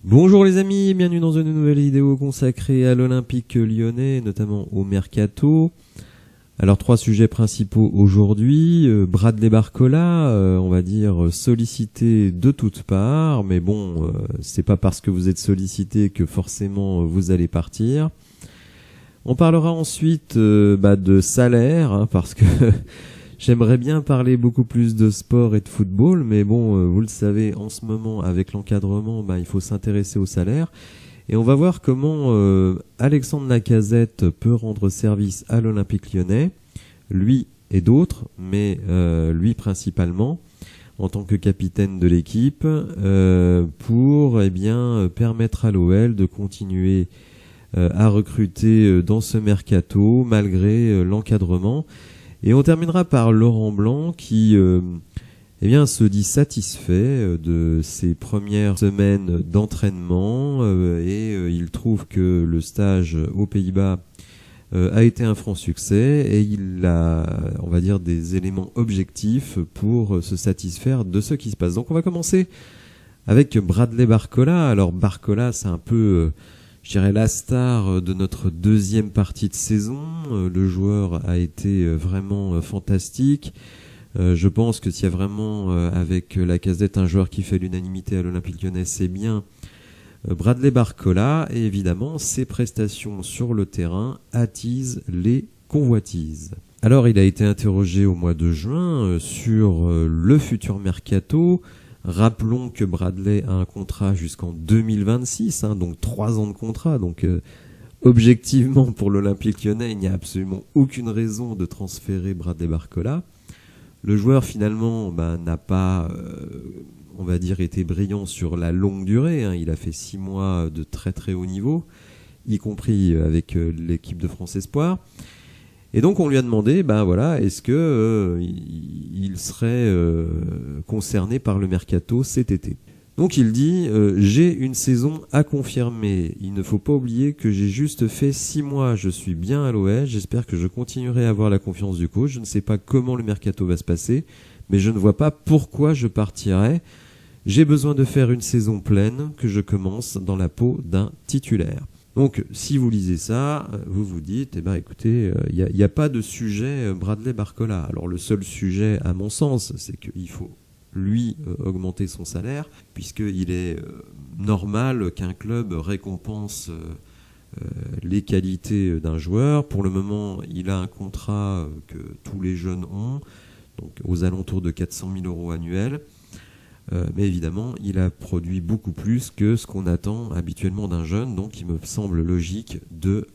Bonjour les amis, bienvenue dans une nouvelle vidéo consacrée à l'Olympique lyonnais, notamment au Mercato. Alors 3 sujets principaux aujourd'hui. Bradley Barcola, on va dire sollicité de toutes parts, mais bon, c'est pas parce que vous êtes sollicité que forcément vous allez partir. On parlera ensuite de salaire, parce que j'aimerais bien parler beaucoup plus de sport et de football, mais bon, vous le savez, en ce moment, avec l'encadrement, il faut s'intéresser au salaire. Et on va voir comment Alexandre Lacazette peut rendre service à l'Olympique lyonnais, lui et d'autres, mais lui principalement, en tant que capitaine de l'équipe, pour permettre à l'OL de continuer à recruter dans ce mercato, malgré l'encadrement. Et on terminera par Laurent Blanc qui se dit satisfait de ses premières semaines d'entraînement et il trouve que le stage aux Pays-Bas a été un franc succès et il a, on va dire, des éléments objectifs pour se satisfaire de ce qui se passe. Donc on va commencer avec Bradley Barcola. Alors Barcola, c'est un peu... je dirais la star de notre deuxième partie de saison. Le joueur a été vraiment fantastique. Je pense que s'il y a vraiment avec Lacazette un joueur qui fait l'unanimité à l'Olympique lyonnais, c'est bien Bradley Barcola. Et évidemment, ses prestations sur le terrain attisent les convoitises. Alors, il a été interrogé au mois de juin sur le futur mercato. Rappelons que Bradley a un contrat jusqu'en 2026, donc 3 ans de contrat. Donc objectivement, pour l'Olympique lyonnais, il n'y a absolument aucune raison de transférer Bradley Barcola. Le joueur finalement n'a pas, on va dire, été brillant sur la longue durée. Il a fait 6 mois de très très haut niveau, y compris avec l'équipe de France Espoir. Et donc on lui a demandé, est-ce que il serait concerné par le mercato cet été. Donc il dit, j'ai une saison à confirmer. Il ne faut pas oublier que j'ai juste fait 6 mois. Je suis bien à l'OL. J'espère que je continuerai à avoir la confiance du coach. Je ne sais pas comment le mercato va se passer, mais je ne vois pas pourquoi je partirai. J'ai besoin de faire une saison pleine, que je commence dans la peau d'un titulaire. Donc, si vous lisez ça, vous vous dites, écoutez, il n'y a pas de sujet Bradley Barcola. Alors, le seul sujet, à mon sens, c'est qu'il faut, lui, augmenter son salaire, puisqu'il est normal qu'un club récompense les qualités d'un joueur. Pour le moment, il a un contrat que tous les jeunes ont, donc aux alentours de 400 000 € annuels. Mais évidemment, il a produit beaucoup plus que ce qu'on attend habituellement d'un jeune, donc il me semble logique de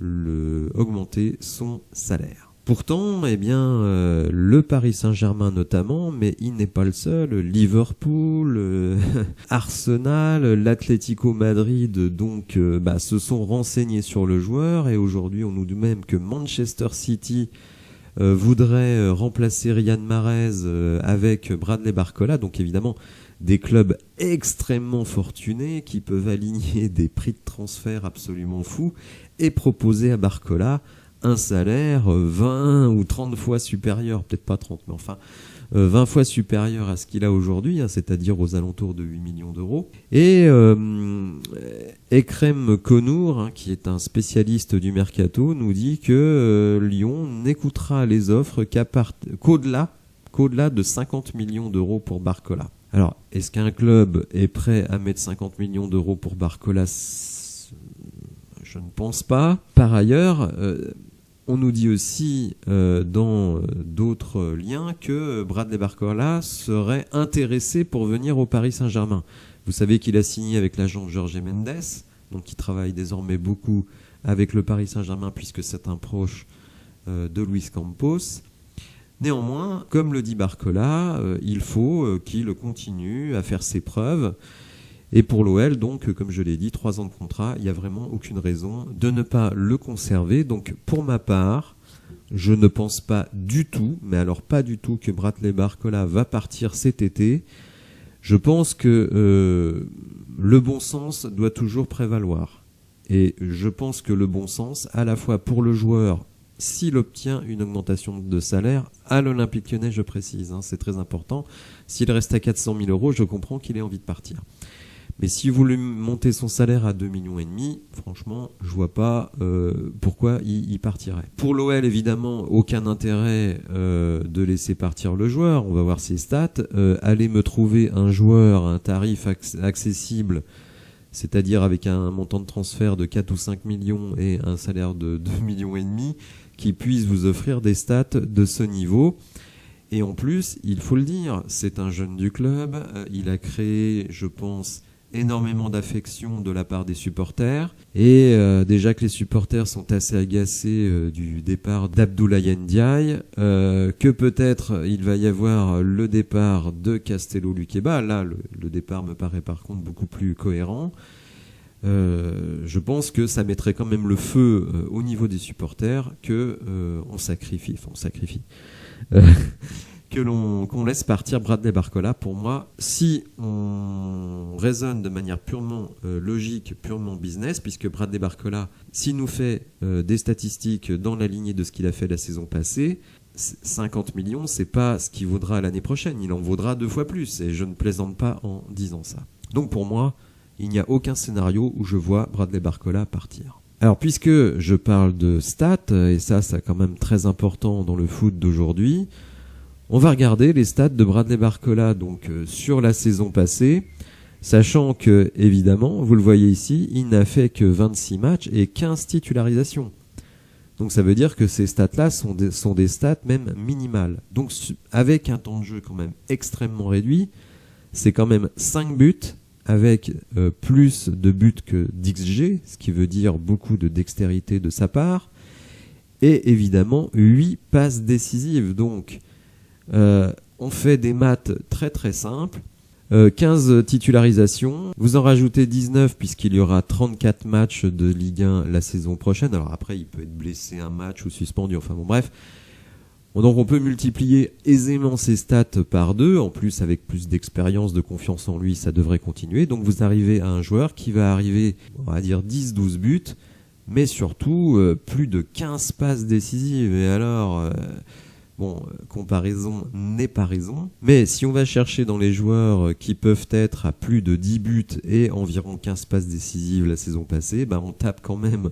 augmenter son salaire. Pourtant, le Paris Saint-Germain notamment, mais il n'est pas le seul, Liverpool, Arsenal, l'Atlético Madrid, donc se sont renseignés sur le joueur, et aujourd'hui on nous dit même que Manchester City voudrait remplacer Riyad Mahrez avec Bradley Barcola, donc évidemment des clubs extrêmement fortunés qui peuvent aligner des prix de transfert absolument fous et proposer à Barcola un salaire 20 ou 30 fois supérieur, peut-être pas 30, mais enfin 20 fois supérieur à ce qu'il a aujourd'hui, c'est-à-dire aux alentours de 8 millions d'euros. Et Ekrem Konour, qui est un spécialiste du mercato, nous dit que Lyon n'écoutera les offres qu'au-delà de 50 millions d'euros pour Barcola. Alors, est-ce qu'un club est prêt à mettre 50 millions d'euros pour Barcola ? Je ne pense pas. Par ailleurs, on nous dit aussi dans d'autres liens que Bradley Barcola serait intéressé pour venir au Paris Saint-Germain. Vous savez qu'il a signé avec l'agent Jorge Mendes, donc qui travaille désormais beaucoup avec le Paris Saint-Germain puisque c'est un proche de Luis Campos. Néanmoins, comme le dit Barcola, il faut qu'il continue à faire ses preuves. Et pour l'OL, donc, comme je l'ai dit, 3 ans de contrat, il n'y a vraiment aucune raison de ne pas le conserver. Donc, pour ma part, je ne pense pas du tout, mais alors pas du tout, que Bradley Barcola va partir cet été. Je pense que le bon sens doit toujours prévaloir. Et je pense que le bon sens, à la fois pour le joueur, s'il obtient une augmentation de salaire à l'Olympique lyonnais, je précise, c'est très important. S'il reste à 400 000 €, je comprends qu'il ait envie de partir. Mais si vous voulez monter son salaire à 2,5 millions, franchement, je vois pas pourquoi il partirait. Pour l'OL, évidemment, aucun intérêt de laisser partir le joueur. On va voir ses stats. Allez me trouver un joueur à un tarif accessible, c'est-à-dire avec un montant de transfert de 4 ou 5 millions et un salaire de 2,5 millions, qui puisse vous offrir des stats de ce niveau. Et en plus, il faut le dire, c'est un jeune du club. Il a créé, je pense, énormément d'affection de la part des supporters. Et déjà que les supporters sont assez agacés du départ d'Abdoulaye Ndiaye, que peut-être il va y avoir le départ de Castello Luqueba. Là, le départ me paraît par contre beaucoup plus cohérent. Je pense que ça mettrait quand même le feu au niveau des supporters que on sacrifie. Qu'on laisse partir Bradley Barcola. Pour moi, si on raisonne de manière purement logique, purement business, puisque Bradley Barcola, s'il nous fait des statistiques dans la lignée de ce qu'il a fait la saison passée, 50 millions, c'est pas ce qu'il vaudra l'année prochaine. Il en vaudra 2 fois plus, et je ne plaisante pas en disant ça. Donc pour moi, il n'y a aucun scénario où je vois Bradley Barcola partir. Alors, puisque je parle de stats, et ça c'est quand même très important dans le foot d'aujourd'hui, on va regarder les stats de Bradley Barcola donc sur la saison passée, sachant que, évidemment, vous le voyez ici, il n'a fait que 26 matchs et 15 titularisations. Donc ça veut dire que ces stats-là sont des stats même minimales. Donc avec un temps de jeu quand même extrêmement réduit, c'est quand même 5 buts, avec plus de buts que d'XG, ce qui veut dire beaucoup de dextérité de sa part, et évidemment 8 passes décisives. Donc on fait des maths très très simples, 15 titularisations, vous en rajoutez 19 puisqu'il y aura 34 matchs de Ligue 1 la saison prochaine. Alors après il peut être blessé un match ou suspendu, enfin bon bref. Donc on peut multiplier aisément ses stats par 2, en plus avec plus d'expérience, de confiance en lui, ça devrait continuer. Donc vous arrivez à un joueur qui va arriver, on va dire 10-12 buts, mais surtout plus de 15 passes décisives. Et alors, comparaison n'est pas raison. Mais si on va chercher dans les joueurs qui peuvent être à plus de 10 buts et environ 15 passes décisives la saison passée, on tape quand même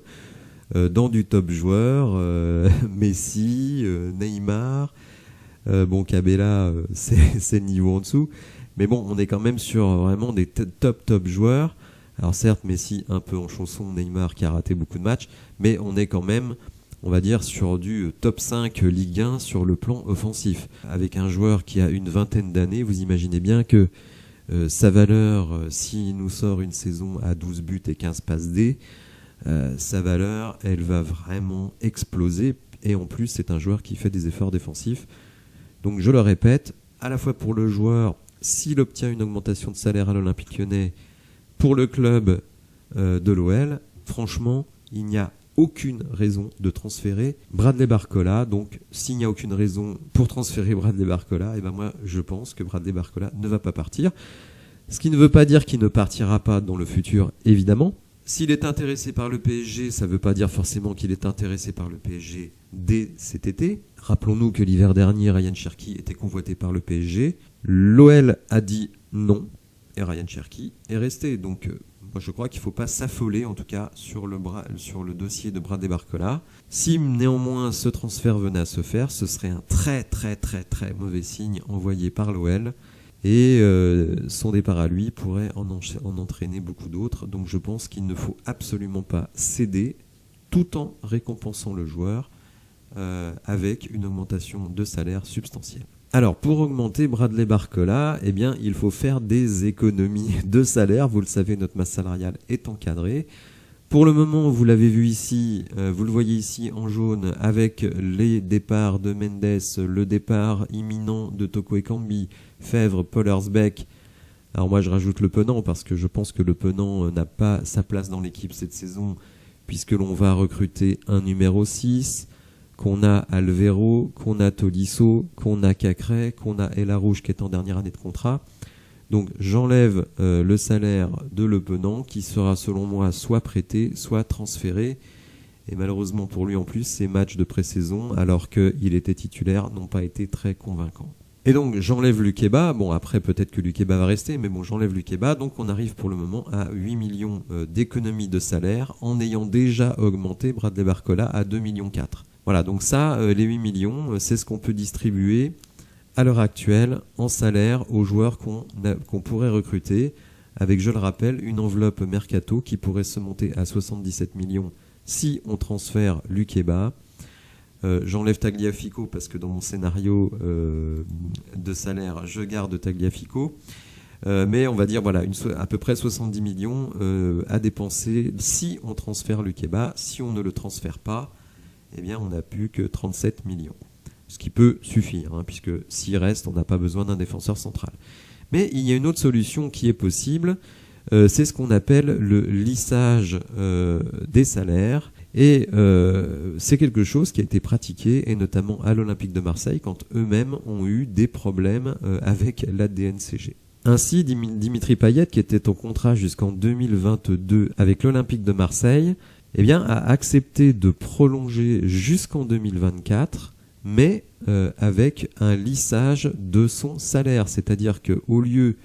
dans du top joueur, Messi, Neymar, Cabella, c'est le niveau en dessous, mais bon, on est quand même sur vraiment des top joueurs. Alors certes, Messi un peu en chausson, Neymar qui a raté beaucoup de matchs, mais on est quand même, on va dire, sur du top 5 Ligue 1 sur le plan offensif. Avec un joueur qui a une vingtaine d'années, vous imaginez bien que sa valeur, s'il nous sort une saison à 12 buts et 15 passes D, sa valeur, elle va vraiment exploser. Et en plus, c'est un joueur qui fait des efforts défensifs. Donc je le répète, à la fois pour le joueur, s'il obtient une augmentation de salaire à l'Olympique Lyonnais, pour le club de l'OL, franchement, il n'y a aucune raison de transférer Bradley Barcola. Donc s'il n'y a aucune raison pour transférer Bradley Barcola, moi je pense que Bradley Barcola ne va pas partir. Ce qui ne veut pas dire qu'il ne partira pas dans le futur, évidemment. S'il est intéressé par le PSG, ça ne veut pas dire forcément qu'il est intéressé par le PSG dès cet été. Rappelons-nous que l'hiver dernier, Ryan Cherki était convoité par le PSG. L'OL a dit non et Ryan Cherki est resté. Donc moi je crois qu'il ne faut pas s'affoler en tout cas sur le dossier de Bradley Barcola. Si néanmoins ce transfert venait à se faire, ce serait un très très très très mauvais signe envoyé par l'OL. Et son départ à lui pourrait en entraîner beaucoup d'autres. Donc je pense qu'il ne faut absolument pas céder tout en récompensant le joueur avec une augmentation de salaire substantielle. Alors pour augmenter Bradley Barcola, il faut faire des économies de salaire. Vous le savez, notre masse salariale est encadrée. Pour le moment, vous l'avez vu ici, vous le voyez ici en jaune avec les départs de Mendes, le départ imminent de Toko Ekambi, Fèvre, Pollersbeck. Alors moi je rajoute Le Penant parce que je pense que Le Penant n'a pas sa place dans l'équipe cette saison puisque l'on va recruter un numéro 6, qu'on a Alvero, qu'on a Tolisso, qu'on a Cacré, qu'on a Ella Rouge qui est en dernière année de contrat. Donc j'enlève le salaire de Le Penant qui sera selon moi soit prêté, soit transféré. Et malheureusement pour lui en plus, ses matchs de pré-saison, alors qu'il était titulaire, n'ont pas été très convaincants. Et donc j'enlève Lukeba, bon après peut-être que Lukeba va rester, mais bon j'enlève Lukeba, donc on arrive pour le moment à 8 millions d'économies de salaire en ayant déjà augmenté Bradley Barcola à 2,4 millions. Voilà, donc ça, les 8 millions, c'est ce qu'on peut distribuer à l'heure actuelle en salaire aux joueurs qu'on pourrait recruter, avec, je le rappelle, une enveloppe mercato qui pourrait se monter à 77 millions si on transfère Lukeba. J'enlève Tagliafico parce que dans mon scénario de salaire, je garde Tagliafico. Mais on va dire voilà, à peu près 70 millions à dépenser si on transfère Lukeba. Si on ne le transfère pas, eh bien on n'a plus que 37 millions. Ce qui peut suffire, hein, puisque s'il reste, on n'a pas besoin d'un défenseur central. Mais il y a une autre solution qui est possible, c'est ce qu'on appelle le lissage des salaires. Et c'est quelque chose qui a été pratiqué, et notamment à l'Olympique de Marseille, quand eux-mêmes ont eu des problèmes avec la DNCG. Ainsi, Dimitri Payet, qui était en contrat jusqu'en 2022 avec l'Olympique de Marseille, eh bien, a accepté de prolonger jusqu'en 2024, mais avec un lissage de son salaire. C'est-à-dire qu'au lieu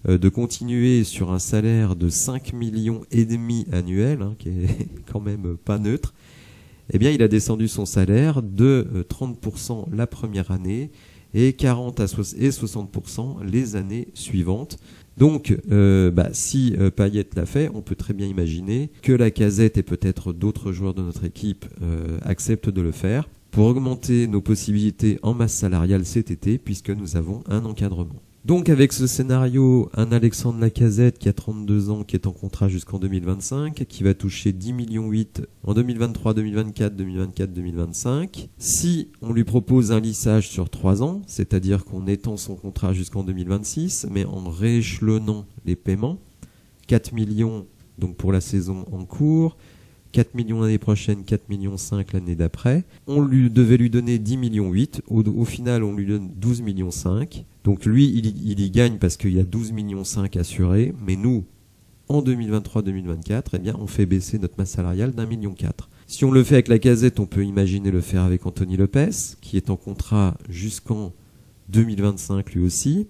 de continuer sur un salaire de 5,5 millions annuel, hein, qui est quand même pas neutre, eh bien il a descendu son salaire de 30% la première année et 40 et 60% les années suivantes. Donc si Payet l'a fait, on peut très bien imaginer que Lacazette et peut-être d'autres joueurs de notre équipe acceptent de le faire pour augmenter nos possibilités en masse salariale cet été, puisque nous avons un encadrement. Donc avec ce scénario, un Alexandre Lacazette qui a 32 ans, qui est en contrat jusqu'en 2025, qui va toucher 10,8 millions en 2023, 2024, 2024, 2025. Si on lui propose un lissage sur 3 ans, c'est-à-dire qu'on étend son contrat jusqu'en 2026, mais en rééchelonnant les paiements, 4 millions donc pour la saison en cours, 4 millions l'année prochaine, 4 millions 5 l'année d'après. On devait lui donner 10 millions 8. Au final, on lui donne 12 millions 5. Donc lui, il y gagne parce qu'il y a 12 millions 5 assurés. Mais nous, en 2023-2024, eh bien, on fait baisser notre masse salariale d'1,4 million. Si on le fait avec Lacazette, on peut imaginer le faire avec Anthony Lopez, qui est en contrat jusqu'en 2025 lui aussi.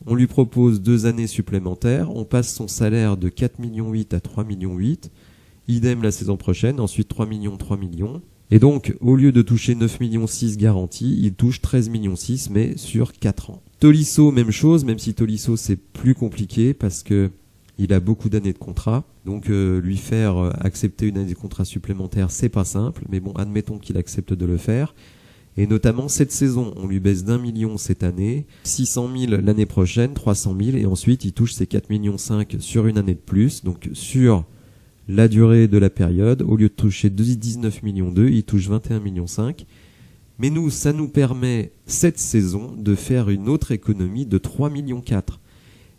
On lui propose 2 années supplémentaires. On passe son salaire de 4 millions 8 à 3 millions 8. Idem la saison prochaine, ensuite 3 millions. Et donc, au lieu de toucher 9 millions 6 garantis, il touche 13 millions 6, mais sur 4 ans. Tolisso, même chose, même si Tolisso c'est plus compliqué parce que il a beaucoup d'années de contrat. Donc, lui faire accepter une année de contrat supplémentaire, c'est pas simple. Mais bon, admettons qu'il accepte de le faire. Et notamment, cette saison, on lui baisse d'1 million cette année, 600 000 l'année prochaine, 300 000, et ensuite il touche ses 4 millions 5 sur une année de plus. Donc, sur la durée de la période, au lieu de toucher 19 millions 2, il touche 21 millions 5. Mais nous, ça nous permet, cette saison, de faire une autre économie de 3 millions 4.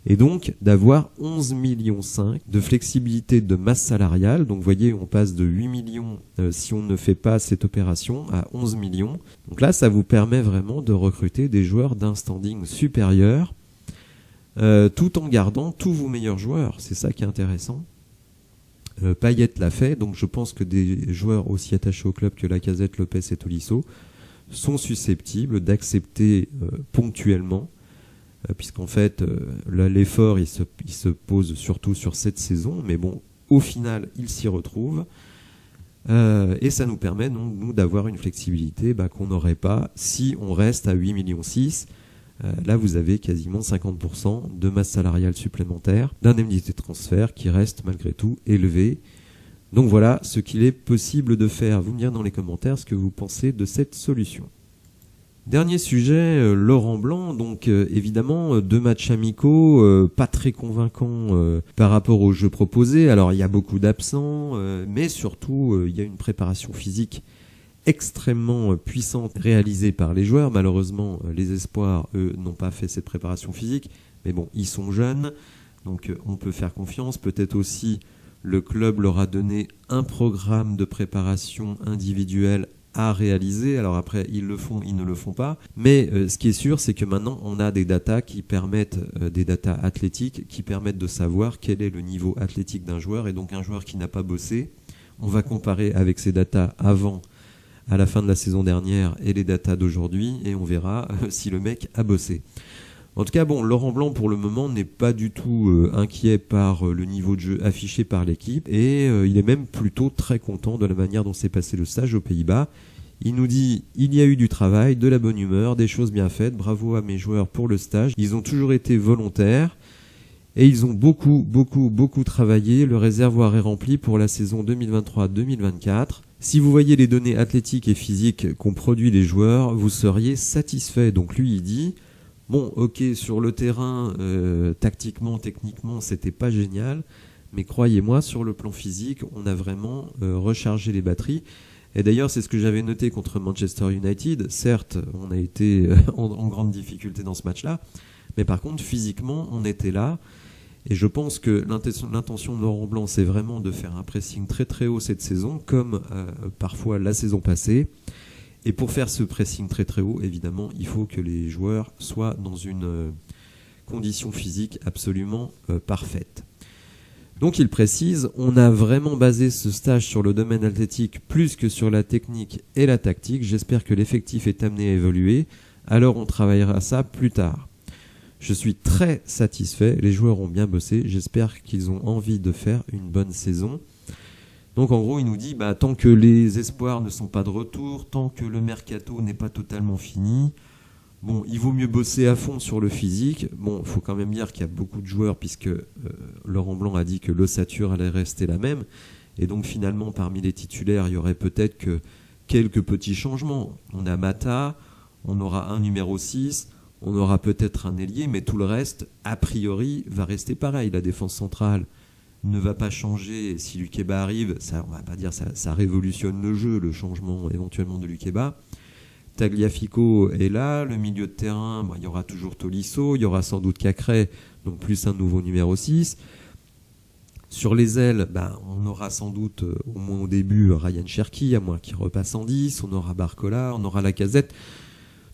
Et donc, d'avoir 11 millions 5 de flexibilité de masse salariale. Donc, vous voyez, on passe de 8 millions si on ne fait pas cette opération à 11 millions. Donc là, ça vous permet vraiment de recruter des joueurs d'un standing supérieur, tout en gardant tous vos meilleurs joueurs. C'est ça qui est intéressant. Payet l'a fait, donc je pense que des joueurs aussi attachés au club que Lacazette, Lopez et Tolisso sont susceptibles d'accepter ponctuellement, puisqu'en fait l'effort il se pose surtout sur cette saison, mais bon, au final il s'y retrouve, et ça nous permet donc, nous d'avoir une flexibilité qu'on n'aurait pas si on reste à 8 millions 6. Là, vous avez quasiment 50% de masse salariale supplémentaire, d'indemnité de transfert qui reste malgré tout élevée. Donc voilà ce qu'il est possible de faire. Vous me direz dans les commentaires ce que vous pensez de cette solution. Dernier sujet, Laurent Blanc. Donc évidemment, 2 matchs amicaux, pas très convaincants par rapport au jeu proposé. Alors il y a beaucoup d'absents, mais surtout il y a une préparation physique extrêmement puissante réalisée par les joueurs. Malheureusement, les espoirs, eux, n'ont pas fait cette préparation physique. Mais bon, ils sont jeunes, donc on peut faire confiance. Peut-être aussi, le club leur a donné un programme de préparation individuelle à réaliser. Alors après, ils le font, ils ne le font pas. Mais ce qui est sûr, c'est que maintenant, on a des datas qui permettent, des datas athlétiques, qui permettent de savoir quel est le niveau athlétique d'un joueur. Et donc, un joueur qui n'a pas bossé, on va comparer avec ces datas avant à la fin de la saison dernière et les datas d'aujourd'hui, et on verra si le mec a bossé. En tout cas, bon, Laurent Blanc, pour le moment, n'est pas du tout inquiet par le niveau de jeu affiché par l'équipe, et il est même plutôt très content de la manière dont s'est passé le stage aux Pays-Bas. Il nous dit « Il y a eu du travail, de la bonne humeur, des choses bien faites, bravo à mes joueurs pour le stage. Ils ont toujours été volontaires et ils ont beaucoup travaillé. Le réservoir est rempli pour la saison 2023-2024. Si vous voyez les données athlétiques et physiques qu'ont produit les joueurs, vous seriez satisfait. » Donc lui, il dit « Bon, ok, sur le terrain, tactiquement, techniquement, c'était pas génial, mais croyez-moi, sur le plan physique, on a vraiment rechargé les batteries. » Et d'ailleurs, c'est ce que j'avais noté contre Manchester United. Certes, on a été en grande difficulté dans ce match-là, mais par contre, physiquement, on était là. Et je pense que l'intention de Laurent Blanc, c'est vraiment de faire un pressing très haut cette saison, comme parfois la saison passée. Et pour faire ce pressing très haut, évidemment, il faut que les joueurs soient dans une condition physique absolument parfaite. Donc il précise, on a vraiment basé ce stage sur le domaine athlétique plus que sur la technique et la tactique. J'espère que l'effectif est amené à évoluer, alors on travaillera ça plus tard. Je suis très satisfait, les joueurs ont bien bossé, j'espère qu'ils ont envie de faire une bonne saison. Donc en gros il nous dit, tant que les espoirs ne sont pas de retour, tant que le mercato n'est pas totalement fini, bon, il vaut mieux bosser à fond sur le physique. Bon, il faut quand même dire qu'il y a beaucoup de joueurs, puisque Laurent Blanc a dit que l'ossature allait rester la même. Et donc finalement, parmi les titulaires, il y aurait peut-être que quelques petits changements. On a Mata, on aura un numéro 6, on aura peut-être un ailier, mais tout le reste, a priori, va rester pareil. La défense centrale ne va pas changer. Et si Lukeba arrive, ça, on va pas dire ça révolutionne le jeu, le changement éventuellement de Lukeba. Tagliafico est là, le milieu de terrain, il y aura toujours Tolisso, il y aura sans doute Cacré, donc plus un nouveau numéro 6. Sur les ailes, on aura sans doute, au moins au début, Ryan Cherki, à moins qu'il repasse en 10, on aura Barcola, on aura Lacazette.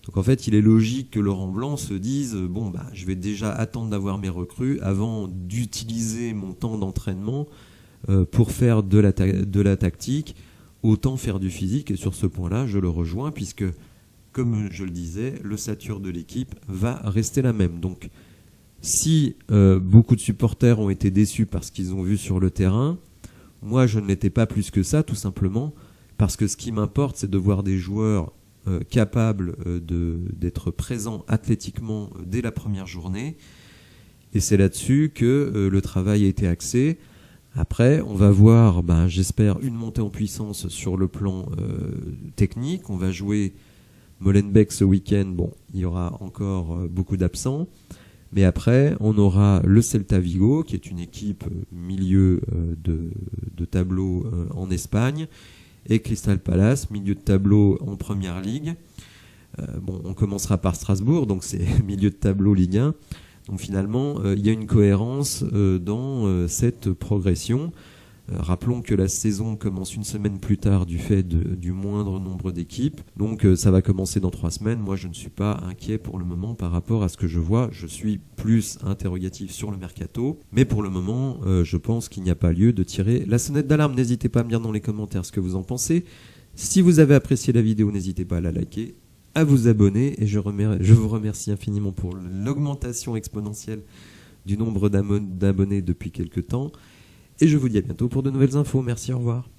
Donc en fait, il est logique que Laurent Blanc se dise, je vais déjà attendre d'avoir mes recrues avant d'utiliser mon temps d'entraînement pour faire de la tactique, autant faire du physique. Et sur ce point-là, je le rejoins, puisque comme je le disais, l'ossature de l'équipe va rester la même. Donc, si beaucoup de supporters ont été déçus par ce qu'ils ont vu sur le terrain, moi, je ne l'étais pas plus que ça, tout simplement, parce que ce qui m'importe, c'est de voir des joueurs capables d'être présents athlétiquement dès la première journée. Et c'est là-dessus que le travail a été axé. Après, on va voir, j'espère, une montée en puissance sur le plan technique. On va jouer Molenbeek ce week-end. Bon, il y aura encore beaucoup d'absents. Mais après, on aura le Celta Vigo, qui est une équipe milieu de tableau en Espagne, et Crystal Palace, milieu de tableau en Première Ligue. On commencera par Strasbourg, donc c'est milieu de tableau Ligue 1. Donc finalement, il y a une cohérence dans cette progression. Rappelons que la saison commence une semaine plus tard du fait du moindre nombre d'équipes. Donc ça va commencer dans 3 semaines. Moi, je ne suis pas inquiet pour le moment par rapport à ce que je vois. Je suis plus interrogatif sur le mercato. Mais pour le moment, je pense qu'il n'y a pas lieu de tirer la sonnette d'alarme. N'hésitez pas à me dire dans les commentaires ce que vous en pensez. Si vous avez apprécié la vidéo, n'hésitez pas à la liker, à vous abonner. Et je vous remercie infiniment pour l'augmentation exponentielle du nombre d'abonnés depuis quelques temps. Et je vous dis à bientôt pour de nouvelles infos. Merci, au revoir.